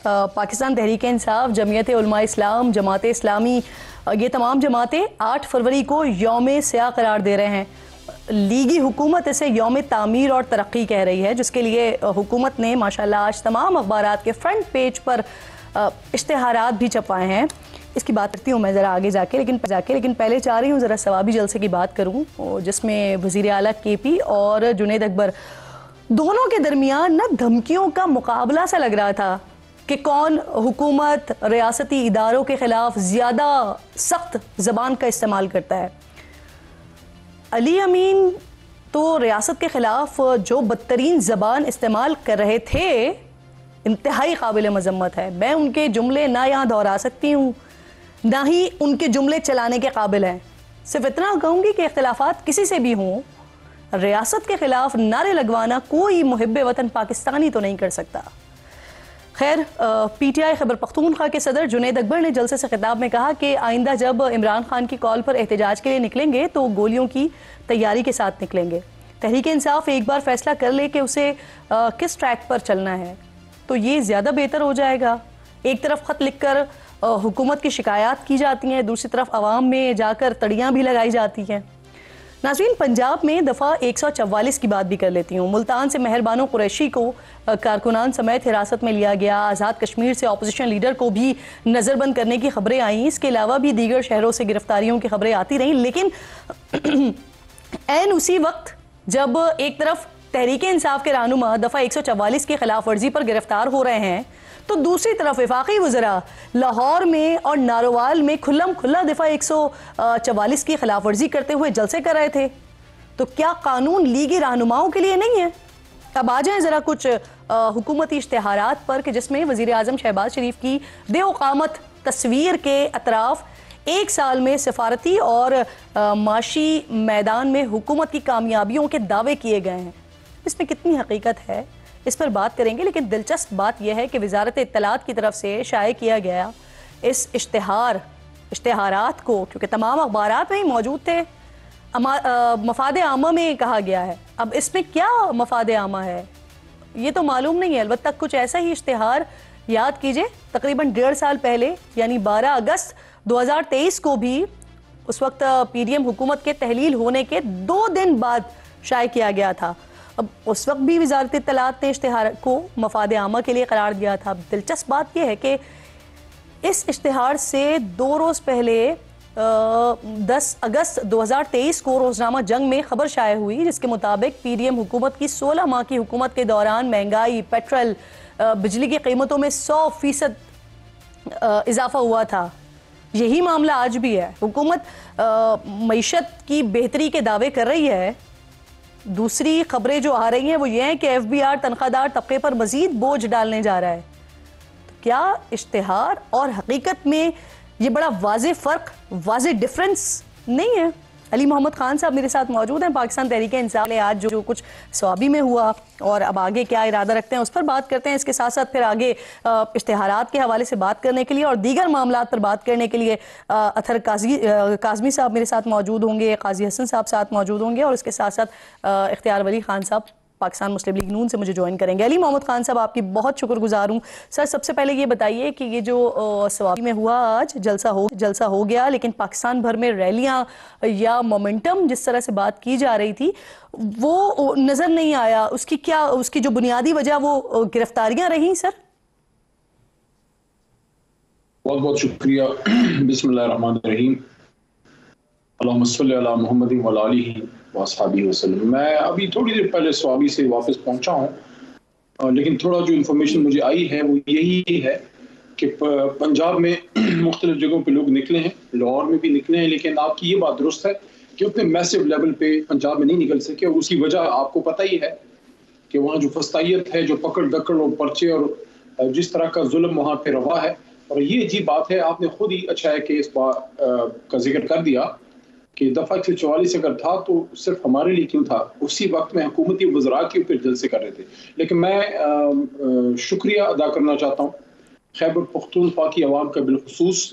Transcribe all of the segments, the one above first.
پاکستان تحریک انصاف، جمعیت علماء اسلام، جماعت اسلامی، یہ تمام جماعتیں 8 فروری کو یوم سیاہ قرار دے رہے ہیں۔ لیگی حکومت اسے یوم تعمیر اور ترقی کہہ رہی ہے، جس کے لیے حکومت نے ماشاءاللہ آج تمام اخبارات کے فرنٹ پیج پر اشتہارات بھی چھپائے ہیں۔ اس کی بات کرتی ہوں میں ذرا آگے جا کے، لیکن پہلے چاہ رہی ہوں ذرا ثوابی جلسے کی بات کروں، جس میں وزیر اعلیٰ کے پی اور جنید اکبر دونوں کے درمیان نہ دھمکیوں کا مقابلہ سا لگ رہا تھا کہ کون حکومت ریاستی اداروں کے خلاف زیادہ سخت زبان کا استعمال کرتا ہے۔ علی امین تو ریاست کے خلاف جو بدترین زبان استعمال کر رہے تھے انتہائی قابل مذمت ہے۔ میں ان کے جملے نہ یہاں دہرا سکتی ہوں، نہ ہی ان کے جملے چلانے کے قابل ہیں۔ صرف اتنا کہوں گی کہ اختلافات کسی سے بھی ہوں، ریاست کے خلاف نعرے لگوانا کوئی محب وطن پاکستانی تو نہیں کر سکتا۔ خیر، P T I Khyber Pakhtunkhwa کے صدر جنید اکبر نے جلسے سے خطاب میں کہا کہ آئندہ جب عمران خان کی کال پر احتجاج کے لیے نکلیں گے تو گولیوں کی تیاری کے ساتھ نکلیں گے۔ تحریک انصاف ایک بار فیصلہ کر لے کہ اسے کس ٹریک پر چلنا ہے تو یہ زیادہ بہتر ہو جائے گا۔ ایک طرف خط لکھ کر حکومت کی شکایات کی جاتی ہیں، دوسری طرف عوام میں جا کر تڑیاں بھی لگائی جاتی ہیں۔ ناظرین، پنجاب میں دفعہ 144 کی بات بھی کر لیتی ہوں۔ ملتان سے مہربانو قریشی کو کارکنان سمیت حراست میں لیا گیا۔ آزاد کشمیر سے اپوزیشن لیڈر کو بھی نظر بند کرنے کی خبریں آئیں۔ اس کے علاوہ بھی دیگر شہروں سے گرفتاریوں کی خبریں آتی رہیں، لیکن عین اسی وقت جب ایک طرف تحریک انصاف کے رہنما دفعہ 144 کی خلاف ورزی پر گرفتار ہو رہے ہیں تو دوسری طرف وفاقی وزراء لاہور میں اور ناروال میں کھلم کھلا دفعہ 144 کی خلاف ورزی کرتے ہوئے جلسے کر رہے تھے۔ تو کیا قانون لیگی رہنماؤں کے لیے نہیں ہے؟ اب آ جائیں ذرا کچھ حکومتی اشتہارات پر کہ جس میں وزیر اعظم شہباز شریف کی دے وقامت تصویر کے اطراف ایک سال میں سفارتی اور معاشی میدان میں حکومت کی کامیابیوں کے دعوے کیے گئے ہیں۔ اس میں کتنی حقیقت ہے اس پر بات کریں گے، لیکن دلچسپ بات یہ ہے کہ وزارت اطلاعات کی طرف سے شائع کیا گیا اس اشتہارات کو، کیونکہ تمام اخبارات میں ہی موجود تھے، مفاد عامہ میں کہا گیا ہے۔ اب اس میں کیا مفاد عامہ ہے یہ تو معلوم نہیں ہے، البتہ کچھ ایسا ہی اشتہار یاد کیجئے تقریباً 1.5 سال پہلے یعنی 12 اگست 2023 کو بھی اس وقت پی ڈی ایم حکومت کے تحلیل ہونے کے 2 دن بعد شائع کیا گیا تھا۔ اب اس وقت بھی وزارت اطلاعات نے اشتہار کو مفاد عامہ کے لیے قرار دیا تھا۔ دلچسپ بات یہ ہے کہ اس اشتہار سے 2 روز پہلے 10 اگست 2023 کو روزنامہ جنگ میں خبر شائع ہوئی، جس کے مطابق پی ڈی ایم حکومت کی 16 ماہ کی حکومت کے دوران مہنگائی، پیٹرول، بجلی کی قیمتوں میں 100% اضافہ ہوا تھا۔ یہی معاملہ آج بھی ہے۔ حکومت معیشت کی بہتری کے دعوے کر رہی ہے، دوسری خبریں جو آ رہی ہیں وہ یہ ہیں کہ ایف بی آر تنخواہ دار طبقے پر مزید بوجھ ڈالنے جا رہا ہے۔ تو کیا اشتہار اور حقیقت میں یہ بڑا واضح فرق، واضح ڈیفرنس نہیں ہے؟ علی محمد خان صاحب میرے ساتھ موجود ہیں، پاکستان تحریک انصاف نے آج جو کچھ ثوابی میں ہوا اور اب آگے کیا ارادہ رکھتے ہیں اس پر بات کرتے ہیں۔ اس کے ساتھ ساتھ پھر آگے اشتہارات کے حوالے سے بات کرنے کے لیے اور دیگر معاملات پر بات کرنے کے لیے اطہر کاظمی صاحب میرے ساتھ موجود ہوں گے، قاضی حسن صاحب ساتھ موجود ہوں گے، اور اس کے ساتھ ساتھ اختیار ولی خان صاحب پاکستان مسلم لیگ نون سے مجھے جوائن کریں گے۔ علی محمد خان صاحب آپ کی بہت شکر گزار ہوں۔ سر، سب سے پہلے یہ بتائیے کہ یہ جو ثوابی میں ہوا آج جلسہ ہو گیا، لیکن پاکستان بھر میں ریلیاں یا مومنٹم جس طرح سے بات کی جا رہی تھی وہ نظر نہیں آیا، اس کی جو بنیادی وجہ وہ گرفتاریاں رہیں؟ سر بہت بہت شکریہ۔ بسم اللہ الرحمن الرحیم، اللہم صلی علی محمد و علی آلہ واصحابہ وسلم۔ میں ابھی تھوڑی دیر پہلے سوابی سے واپس پہنچا ہوں، لیکن تھوڑا جو انفارمیشن مجھے آئی ہے وہ یہی ہے کہ پنجاب میں مختلف جگہوں پہ لوگ نکلے ہیں، لاہور میں بھی نکلے ہیں، لیکن آپ کی یہ بات درست ہے کہ اتنے میسو لیول پہ پنجاب میں نہیں نکل سکے، اور اسی وجہ آپ کو پتہ ہی ہے کہ وہاں جو فسطائیت ہے، جو پکڑ دکڑ اور پرچے اور جس طرح کا ظلم وہاں پہ روا ہے۔ اور یہ عجیب بات ہے، آپ نے خود ہی اچھا ہے کہ اس بات کا ذکر کر دیا کہ دفعہ 144 اگر تھا تو صرف ہمارے لیے کیوں تھا، اسی وقت میں حکومتی وزراء کے اوپر جلسے کر رہے تھے۔ لیکن میں شکریہ ادا کرنا چاہتا ہوں خیبر پختونخوا کی عوام کا بالخصوص،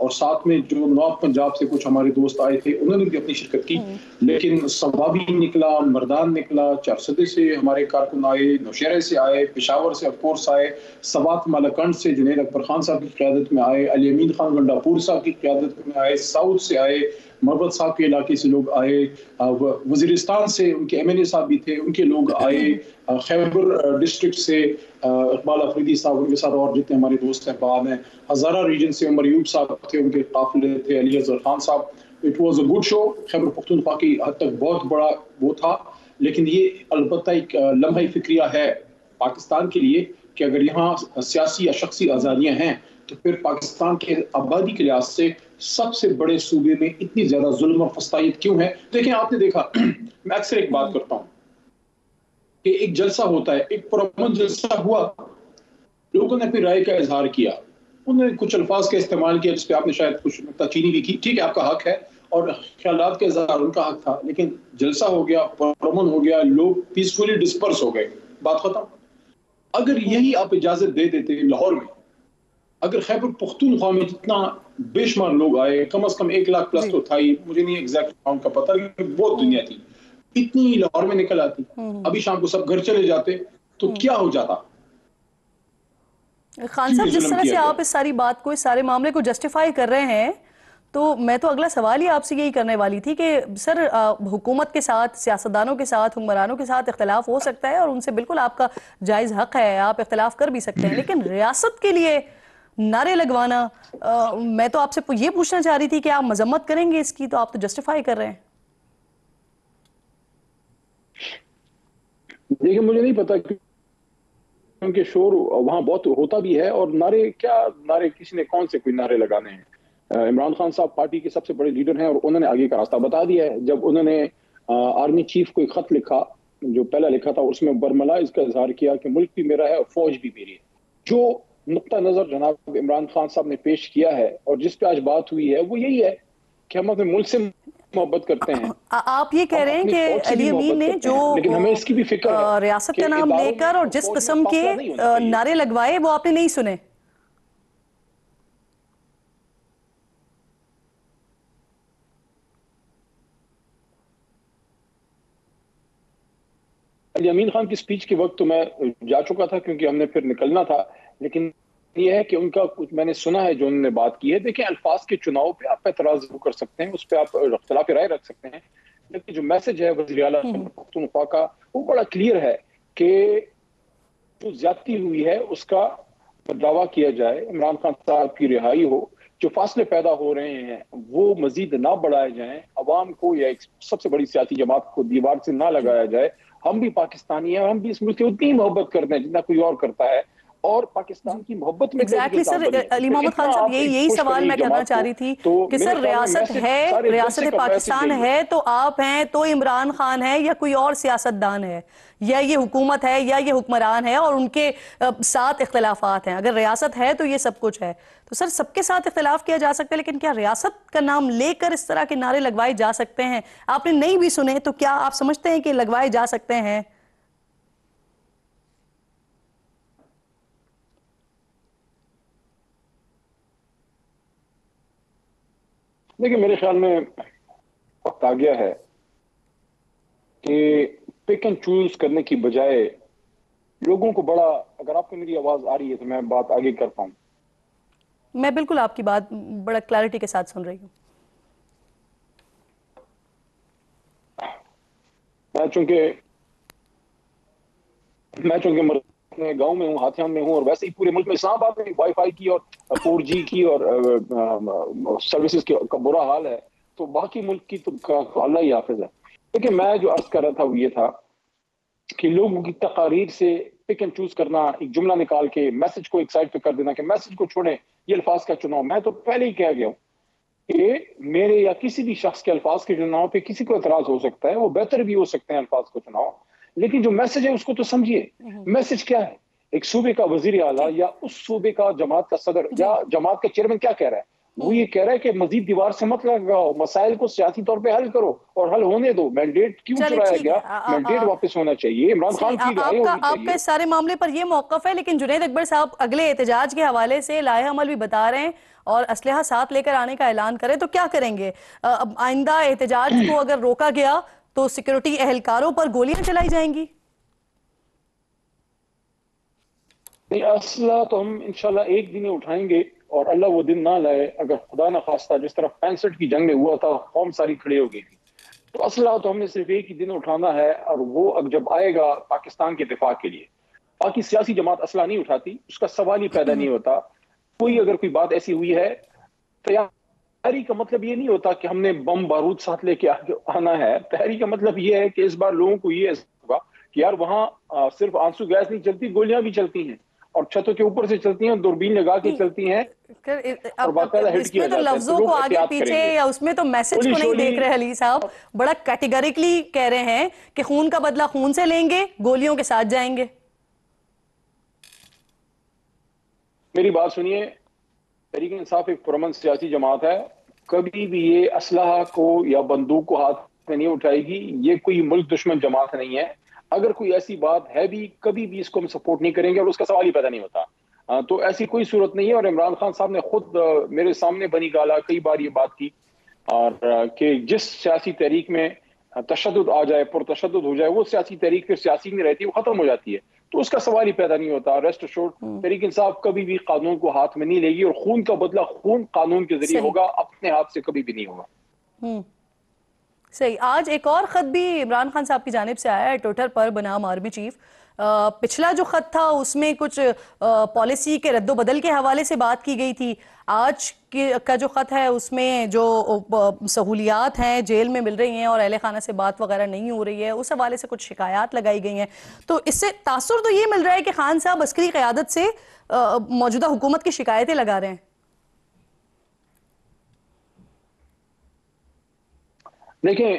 اور ساتھ میں جو نارتھ پنجاب سے کچھ ہمارے دوست آئے تھے انہوں نے بھی اپنی شرکت کی. لیکن سوابی نکلا, مردان نکلا, چارسدے سے ہمارے کارکن آئے, نوشہرہ سے آئے, پشاور سے آف کورس آئے, سوات مالاکنڈ سے جنید اکبر خان صاحب کی قیادت میں آئے, علی امین خان گنڈا پور صاحب کی قیادت میں آئے, ساؤتھ سے آئے, مربت صاحب کے علاقے سے لوگ آئے, وزیرستان سے ان کے ایم این اے صاحب بھی تھے, ان کے لوگ آئے, خیبر ڈسٹرکٹ سے اقبال افریدی صاحب, ان کے ساتھ اور جتنے ہمارے دوست احباب ہیں, ہزارہ ریجن سے عمر ایوب صاحب تھے, ان کے قافلے تھے, علی اظہر خان صاحب. It was a good show. Khyber Pakhtunkhwa کی حد تک بہت بڑا وہ تھا, لیکن یہ البتہ ایک لمحہ فکریہ ہے پاکستان کے لیے کہ اگر یہاں سیاسی یا شخصی آزادیاں ہیں تو پھر پاکستان کے آبادی کے لحاظ سے سب سے بڑے صوبے میں اتنی زیادہ ظلم اور فسطائیت کیوں ہے؟ دیکھیں آپ نے دیکھا, میں اکثر ایک بات کرتا ہوں کہ ایک جلسہ ہوتا ہے, ایک پرامن جلسہ ہوا, لوگوں نے اپنی رائے کا اظہار کیا, انہوں نے کچھ الفاظ کا استعمال کیا جس پہ آپ نے شاید کچھ نکتہ بھی کی, ٹھیک ہے آپ کا حق ہے, اور خیالات کا اظہار ان کا حق تھا, لیکن جلسہ ہو گیا, پرامن ہو گیا, لوگ پیسفلی ڈسپرس ہو گئے, بات ختم. اگر یہی آپ اجازت دے دیتے لاہور میں, اگر خیبر پختونخوا میں جتنا بے شمار لوگ آئے, کم از کم 1 لاکھ پلس تو تھا ہی, مجھے نہیں ایگزیکٹ اکاؤنٹ کا پتہ, لیکن بہت دنیا تھی, اتنی لاہور میں نکل آتی, ابھی شام کو سب گھر چلے جاتے تو کیا ہو جاتا؟ خان صاحب جس طرح سے آپ اس ساری بات کو, اس سارے معاملے کو جسٹیفائی کر رہے ہیں, تو میں تو اگلا سوال ہی آپ سے یہی کرنے والی تھی کہ سر حکومت کے ساتھ, سیاستدانوں کے ساتھ, حکمرانوں کے ساتھ اختلاف ہو سکتا ہے اور ان سے بالکل آپ کا جائز حق ہے, آپ اختلاف کر بھی سکتے ہیں, لیکن ریاست کے لیے نعرے لگوانا, میں تو آپ سے یہ پوچھنا چاہ رہی تھی کہ آپ مذمت کریں گے اس کی, تو آپ تو جسٹیفائی کر رہے ہیں. دیکھیں مجھے نہیں پتا کیونکہ شور وہاں بہت ہوتا بھی ہے, اور نعرے کسی نے کون سے کوئی نعرے لگانے ہیں. عمران خان صاحب پارٹی کے سب سے بڑے لیڈر ہیں اور انہوں نے آگے کا راستہ بتا دیا ہے. جب انہوں نے آرمی چیف کو ایک خط لکھا, جو پہلا لکھا تھا, اس میں برملا اس کا اظہار کیا کہ ملک بھی میرا ہے اور فوج بھی میری ہے. جو نقطہ نظر جناب عمران خان صاحب نے پیش کیا ہے اور جس پہ آج بات ہوئی ہے وہ یہی ہے کہ ہم اپنے ملک سے محبت کرتے ہیں. آپ یہ کہہ رہے ہیں کہ علی امین نے جو لیکن ہمیں اس کی بھی فکر ہے ریاست کا نام لے کر اور جس قسم کے نعرے لگوائے وہ آپ نے نہیں سنے. علی امین خان کی سپیچ کے وقت تو میں جا چکا تھا کیونکہ ہم نے پھر نکلنا تھا, لیکن یہ ہے کہ ان کا کچھ میں نے سنا ہے جو انہوں نے بات کی ہے. دیکھیں الفاظ کے چناؤ پہ آپ اعتراض کر سکتے ہیں, اس پہ آپ اختلاف رائے رکھ سکتے ہیں, لیکن جو میسج ہے وزیر اعلیٰ پختونخوا کا وہ بڑا کلیئر ہے کہ جو زیادتی ہوئی ہے اس کا دعویٰ کیا جائے, عمران خان صاحب کی رہائی ہو, جو فاصلے پیدا ہو رہے ہیں وہ مزید نہ بڑھائے جائیں, عوام کو یا ایک سب سے بڑی سیاسی جماعت کو دیوار سے نہ لگایا جائے. ہم بھی پاکستانی ہیں, ہم بھی اس ملک سے اتنی محبت کرتے ہیں جتنا کوئی اور کرتا ہے, اور پاکستان کی محبت میں ایگزیکٹلی سر, علی محمد خان صاحب یہی سوال میں کرنا چاہ رہی تھی کہ سر ریاست ہے, ریاست پاکستان ہے تو آپ ہیں, تو عمران خان ہے یا کوئی اور سیاستدان ہے, یا یہ حکومت ہے یا یہ حکمران ہے اور ان کے ساتھ اختلافات ہیں. اگر ریاست ہے تو یہ سب کچھ ہے, تو سر سب کے ساتھ اختلاف کیا جا سکتا ہے, لیکن کیا ریاست کا نام لے کر اس طرح کے نعرے لگوائے جا سکتے ہیں؟ آپ نے نہیں بھی سنے تو کیا آپ سمجھتے ہیں کہ لگوائے جا سکتے ہیں؟ دیکھیں میرے خیال میں وقت آ گیا ہے کہ پک اینڈ چوز کرنے کی بجائے لوگوں کو بڑا, اگر آپ کو میری آواز آ رہی ہے تو میں بات آگے کر پاؤں. میں بالکل آپ کی بات بڑا کلیئرٹی کے ساتھ سن رہی ہوں. میں چونکہ گاؤں میں ہوں, ہاتھیان میں ہوں, اور ویسے ہی پورے ملک میں اسلام آباد میں وائی فائی کی اور 4G کی اور سروسز کا برا حال ہے, تو باقی ملک کی تو اللہ ہی حافظ ہے. لیکن میں جو عرض کر رہا تھا وہ یہ تھا کہ لوگوں کی تقاریر سے پک اینڈ چوز کرنا, ایک جملہ نکال کے میسج کو ایک سائڈ پہ کر دینا کہ میسج کو چھوڑیں, یہ الفاظ کا چناؤ. میں تو پہلے ہی کہہ گیا ہوں کہ میرے یا کسی بھی شخص کے الفاظ کے چناؤ پہ کسی کو اعتراض ہو سکتا ہے, وہ بہتر بھی ہو سکتے ہیں الفاظ کو چناؤ, لیکن جو میسج ہے اس کو تو سمجھیے. میسج کیا ہے؟ ایک صوبے کا وزیر اعلیٰ یا اس صوبے کا جماعت کا صدر یا جماعت کا چیئرمین کیا کہہ رہا ہے؟ وہ یہ کہہ رہا ہے کہ مزید دیوار سے مت لگاؤ، مسائل کو سیاسی طور پہ حل کرو اور حل ہونے دو. مینڈیٹ کیوں چرایا گیا؟ مینڈیٹ واپس ہونا چاہیے، عمران خان کی رائے ہونی چاہیے. آپ کا اس سارے معاملے پر یہ موقف ہے، لیکن جنید اکبر صاحب اگلے احتجاج کے حوالے سے لائحہ عمل بھی بتا رہے ہیں اور اسلحہ ساتھ لے کر آنے کا اعلان کریں، تو کیا کریں گے؟ آئندہ احتجاج کو اگر روکا گیا تو سیکیورٹی اہلکاروں پر گولیاں چلائی جائیں گی؟ نہیں، اسلحہ تو ہم انشاءاللہ ایک دن ہی اٹھائیں گے، اور اللہ وہ دن نہ لائے اگر خدا نہ خواستہ جس طرح 65 کی جنگ میں ہوا تھا قوم ساری کھڑی ہو گئی تھی. تو اسلحہ تو ہم نے صرف ایک ہی دن اٹھانا ہے، اور وہ جب آئے گا پاکستان کے دفاع کے لیے. باقی سیاسی جماعت اسلحہ نہیں اٹھاتی، اس کا سوال ہی پیدا نہیں ہوتا. اگر کوئی بات ایسی ہوئی ہے، تیاری کا مطلب یہ نہیں ہوتا کہ ہم نے بم بارود ساتھ لے کے آنا ہے. تیاری کا مطلب یہ ہے کہ اس بار لوگوں کو یہ ہوگا کہ یار وہاں صرف آنسو گیس نہیں چلتی، گولیاں بھی چلتی ہیں، اور چھتوں کے اوپر سے چلتی ہیں، دوربین لگا کے چلتی ہیں، اور باقاعدہ ہٹ اس کیا میں تو جاتا ہے. لفظوں کو آگے پیچھے یا اس میں تو میسج کو نہیں دیکھ رہے علی صاحب. بڑا کیٹیگریکلی کہہ رہے ہیں کہ خون کا بدلہ خون سے لیں گے، گولیوں کے ساتھ جائیں گے. میری بات سنیے، تحریک انصاف ایک پرامن سیاسی جماعت ہے، کبھی بھی یہ اسلحہ کو یا بندوق کو ہاتھ میں نہیں اٹھائے گی. یہ کوئی ملک دشمن جماعت نہیں ہے. اگر کوئی ایسی بات ہے بھی، کبھی بھی اس کو ہم سپورٹ نہیں کریں گے، اور اس کا سوال ہی پیدا نہیں ہوتا. تو ایسی کوئی صورت نہیں ہے. اور عمران خان صاحب نے خود میرے سامنے بنی گالا کئی بار یہ بات کی، اور کہ جس سیاسی تحریک میں تشدد آ جائے، پرتشدد ہو جائے، وہ سیاسی تحریک پھر سیاسی نہیں رہتی، وہ ختم ہو جاتی ہے. تو اس کا سوال ہی پیدا نہیں ہوتا. ریسٹ ایشورڈ تحریک انصاف کبھی بھی قانون کو ہاتھ میں نہیں لے گی، اور خون کا بدلہ خون قانون کے ذریعے ہوگا، اپنے ہاتھ سے کبھی بھی نہیں ہوگا. صحیح. آج ایک اور خط بھی عمران خان صاحب کی جانب سے آیا ہے ٹویٹر پر بنام آرمی چیف. پچھلا جو خط تھا اس میں کچھ پالیسی کے رد و بدل کے حوالے سے بات کی گئی تھی. آج کا جو خط ہے اس میں جو سہولیات ہیں جیل میں مل رہی ہیں اور اہل خانہ سے بات وغیرہ نہیں ہو رہی ہے، اس حوالے سے کچھ شکایات لگائی گئی ہیں. تو اس سے تاثر تو یہ مل رہا ہے کہ خان صاحب عسکری قیادت سے موجودہ حکومت کی شکایتیں لگا رہے ہیں. دیکھیں،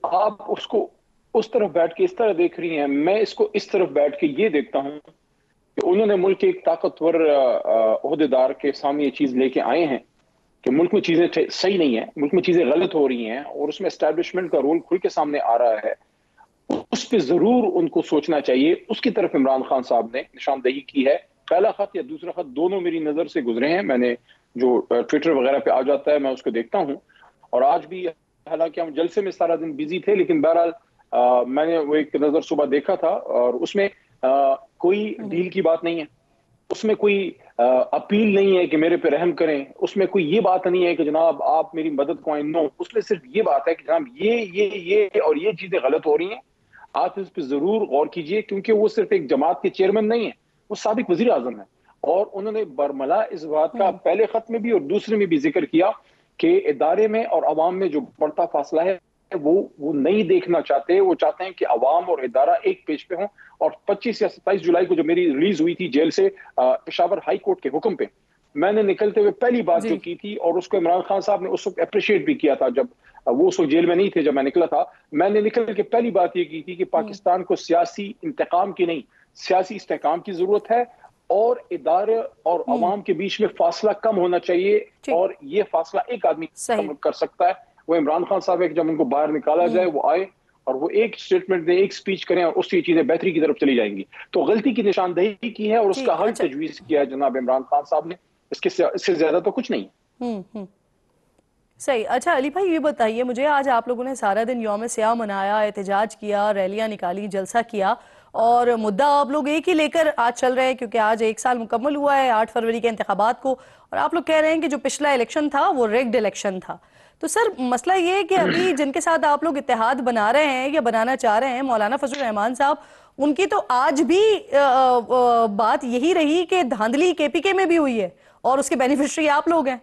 آپ اس کو اس طرف بیٹھ کے اس طرح دیکھ رہی ہیں، میں اس کو اس طرف بیٹھ کے یہ دیکھتا ہوں کہ انہوں نے ملک کے ایک طاقتور عہدیدار کے سامنے یہ چیز لے کے آئے ہیں کہ ملک میں چیزیں صحیح نہیں ہیں، ملک میں چیزیں غلط ہو رہی ہیں، اور اس میں اسٹیبلشمنٹ کا رول کھل کے سامنے آ رہا ہے. اس پہ ضرور ان کو سوچنا چاہیے. اس کی طرف عمران خان صاحب نے نشاندہی کی ہے. پہلا خط یا دوسرا خط دونوں میری نظر سے گزرے ہیں. میں نے جو ٹویٹر وغیرہ پہ آ جاتا ہے میں اس کو دیکھتا ہوں، اور آج بھی حالانکہ ہم جلسے میں سارا دن بیزی تھے، لیکن بہرحال میں نے وہ ایک نظر صبح دیکھا تھا، اور اس میں کوئی ڈیل کی بات نہیں ہے، اس میں کوئی اپیل نہیں ہے کہ میرے پہ رحم کریں، اس میں کوئی یہ بات نہیں ہے کہ جناب آپ میری مدد کو آئیں. نو، اس میں صرف یہ بات ہے کہ جناب یہ اور یہ چیزیں غلط ہو رہی ہیں، آپ اس پہ ضرور غور کیجئے. کیونکہ وہ صرف ایک جماعت کے چیئرمین نہیں ہیں، وہ سابق وزیر اعظم ہیں، اور انہوں نے برملا اس بات کا پہلے خط میں بھی اور دوسرے میں بھی ذکر کیا کہ ادارے میں اور عوام میں جو بڑھتا فاصلہ ہے وہ نہیں دیکھنا چاہتے. وہ چاہتے ہیں کہ عوام اور ادارہ ایک پیج پہ ہوں. اور 25 یا 27 جولائی کو جب میری ریلیز ہوئی تھی جیل سے پشاور ہائی کورٹ کے حکم پہ، میں نے نکلتے ہوئے پہلی بات جو کی تھی، اور اس کو عمران خان صاحب نے اس وقت اپریشیٹ بھی کیا تھا، جب وہ اس وقت جیل میں نہیں تھے جب میں نکلا تھا، میں نے نکل کے پہلی بات یہ کی تھی کہ پاکستان کو سیاسی انتقام کی نہیں، سیاسی استحکام کی ضرورت ہے، اور ادارے اور عوام کے بیچ میں فاصلہ کم ہونا چاہیے. اور یہ فاصلہ ایک آدمی کم کر سکتا ہے، وہ عمران خان صاحب ہے. کہ جب ان کو باہر نکالا جائے وہ آئے اور وہ ایک سٹیٹمنٹ دیں، ایک سپیچ کریں، اور اس سے یہ چیزیں بہتری کی طرف چلی جائیں گی. تو غلطی کی نشاندہی کی ہے اور اس کا حل تجویز کیا ہے جناب عمران خان صاحب نے. اس سے زیادہ تو کچھ نہیں. صحیح. اچھا علی بھائی، یہ بتائیے مجھے، آج آپ لوگوں نے سارا دن یوم سیاہ منایا، احتجاج کیا، ریلیاں نکالی، جلسہ کیا، اور مدعا آپ لوگ ایک ہی لے کر آج چل رہے ہیں، کیونکہ آج 1 سال مکمل ہوا ہے 8 فروری کے انتخابات کو، اور آپ لوگ کہہ رہے ہیں کہ جو پچھلا الیکشن تھا وہ ریگڈ الیکشن تھا. تو سر مسئلہ یہ ہے کہ ابھی جن کے ساتھ آپ لوگ اتحاد بنا رہے ہیں یا بنانا چاہ رہے ہیں، مولانا فضل الرحمان صاحب، ان کی تو آج بھی بات یہی رہی کہ دھاندلی کے پی کے میں بھی ہوئی ہے اور اس کے بینیفیشری آپ لوگ ہیں.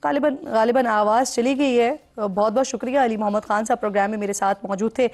غالباً آواز چلی گئی ہے. بہت بہت شکریہ. علی محمد خان صاحب پروگرام میں میرے ساتھ موجود تھے.